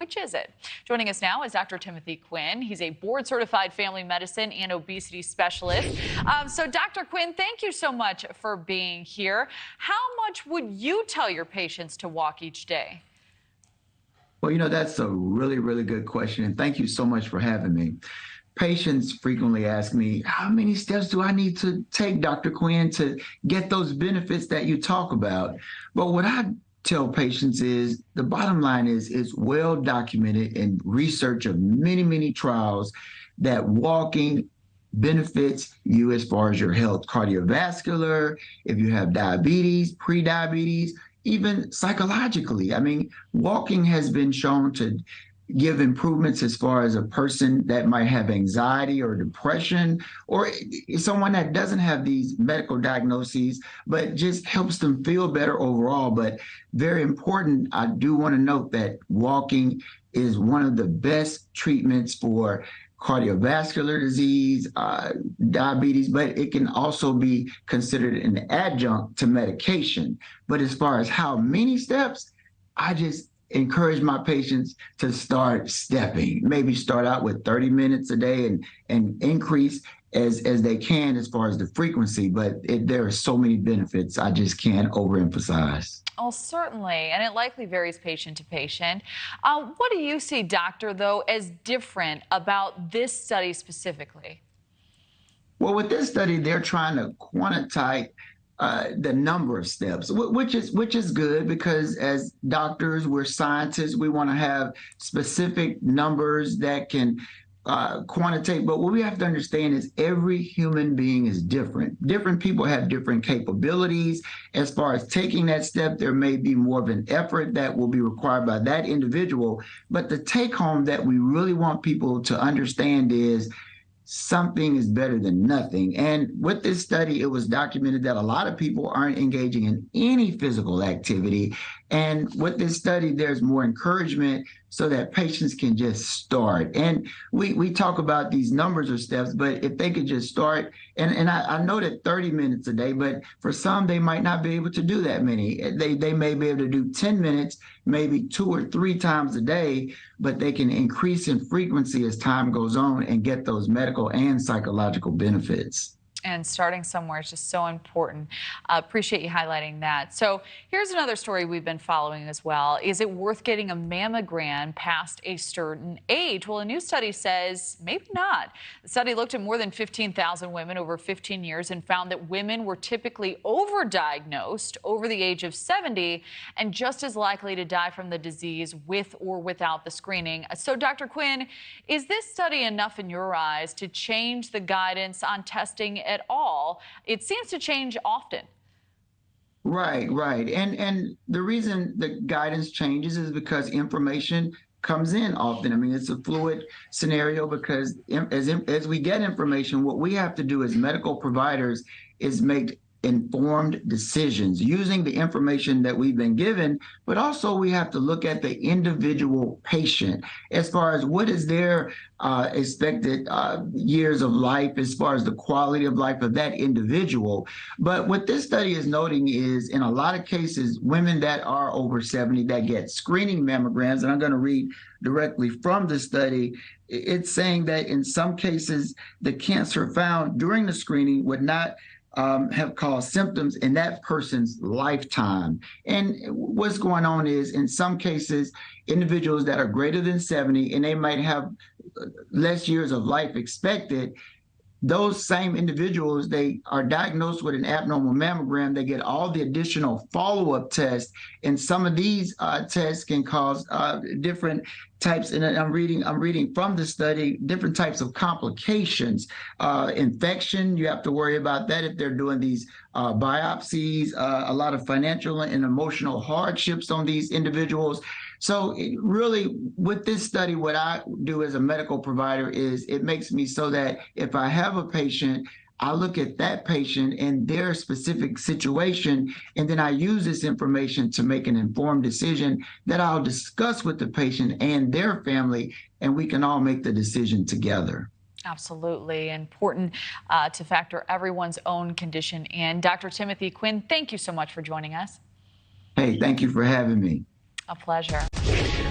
which is it? Joining us now is Dr. Timothy Quinn. He's a board-certified family medicine and obesity specialist. So, Dr. Quinn, thank you so much for being here. How much would you tell your patients to walk each day? Well, that's a really, really good question. And thank you so much for having me. Patients frequently ask me, how many steps do I need to take, Dr. Quinn, to get those benefits that you talk about? But what I tell patients is the bottom line is it's well documented in research of many, many trials that walking benefits you as far as your health, cardiovascular, if you have diabetes, pre-diabetes, even psychologically. I mean, walking has been shown to give improvements as far as a person that might have anxiety or depression, or someone that doesn't have these medical diagnoses, but just helps them feel better overall. But very important, I do want to note that walking is one of the best treatments for cardiovascular disease, diabetes, but it can also be considered an adjunct to medication. But as far as how many steps, I just encourage my patients to start stepping. Maybe start out with 30 minutes a day and increase as they can as far as the frequency. But there are so many benefits I just can't overemphasize. Oh, certainly, and it likely varies patient to patient. What do you see, doctor, though, as different about this study specifically? Well, with this study, they're trying to quantitate the number of steps, which is good, because as doctors, we're scientists. We want to have specific numbers that can quantitate. But what we have to understand is every human being is different. Different people have different capabilities. As far as taking that step, there may be more of an effort that will be required by that individual. But the take home that we really want people to understand is something is better than nothing. And with this study, it was documented that a lot of people aren't engaging in any physical activity. And with this study, there's more encouragement so that patients can just start. And we talk about these numbers of steps, but if they could just start, and I know that 30 minutes a day, but for some, they might not be able to do that many. They may be able to do 10 minutes, maybe 2 or 3 times a day, but they can increase in frequency as time goes on and get those medical and psychological benefits. And starting somewhere is just so important. Appreciate you highlighting that. So here's another story we've been following as well. Is it worth getting a mammogram past a certain age? Well, a new study says maybe not. The study looked at more than 15,000 women over 15 years and found that women were typically overdiagnosed over the age of 70 and just as likely to die from the disease with or without the screening. So, Dr. Quinn, is this study enough in your eyes to change the guidance on testing at all? It seems to change often. Right. And the reason the guidance changes is because information comes in often. I mean, it's a fluid scenario because as we get information, what we have to do as medical providers is make informed decisions using the information that we've been given, but also we have to look at the individual patient as far as what is their expected years of life, as far as the quality of life of that individual. But what this study is noting is in a lot of cases, women that are over 70 that get screening mammograms, and I'm going to read directly from the study, it's saying that in some cases, the cancer found during the screening would not have caused symptoms in that person's lifetime. And what's going on is in some cases, individuals that are greater than 70 and they might have less years of life expected, those same individuals, they are diagnosed with an abnormal mammogram. They get all the additional follow-up tests, and some of these tests can cause different types. And I'm reading from the study, different types of complications. Infection, you have to worry about that if they're doing these biopsies. A lot of financial and emotional hardships on these individuals. So really, with this study, what I do as a medical provider is it makes me so that if I have a patient, I look at that patient and their specific situation, and then I use this information to make an informed decision that I'll discuss with the patient and their family, and we can all make the decision together. Absolutely important to factor everyone's own condition in. Dr. Timothy Quinn, thank you so much for joining us. Hey, thank you for having me. A pleasure.